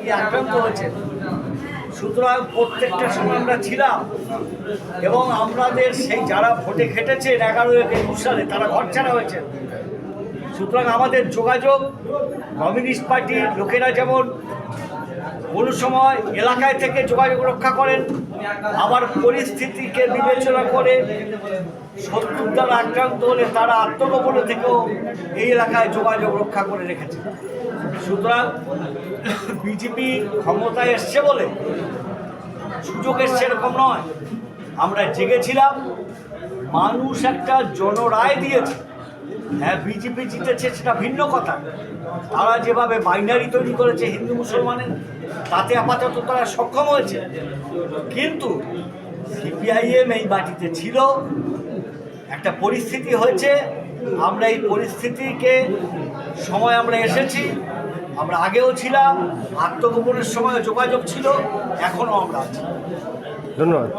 থেকে আক্রান্ত হয়েছে। সুতরাং প্রত্যেকটা সময় আমরা ছিলাম এবং আমাদের সেই যারা ভোটে খেটেছেন 11-21 সালে তারা ঘর ছাড়া হয়েছে। সুতরাং আমাদের যোগাযোগ কমিউনিস্ট পার্টির লোকেরা যেমন কোনো সময় এলাকায় থেকে যোগাযোগ রক্ষা করেন, আবার পরিস্থিতিকে বিবেচনা করে শত্রুর দ্বারা আক্রান্ত হলে তারা আত্মগোপনে থেকেও এই এলাকায় যোগাযোগ রক্ষা করে রেখেছে। সুতরাং বিজেপি ক্ষমতায় এসছে বলে সুযোগ এসছে এরকম নয়। আমরা জেগেছিলাম, মানুষ একটা জনরায় দিয়েছে। হ্যাঁ, বিজেপি জিতেছে সেটা ভিন্ন কথা। তারা যেভাবে বাইনারি তৈরি করেছে হিন্দু মুসলমানের, তাতে আপাতত তারা সক্ষম হয়েছে। কিন্তু সিপিআইএম এই মাটিতে ছিল, একটা পরিস্থিতি হয়েছে, আমরা এই পরিস্থিতিকে সময় আমরা এসেছি, আমরা আগেও ছিলাম, আত্মগোপনের সময় যোগাযোগ ছিল, এখনও আমরা আছি। ধন্যবাদ।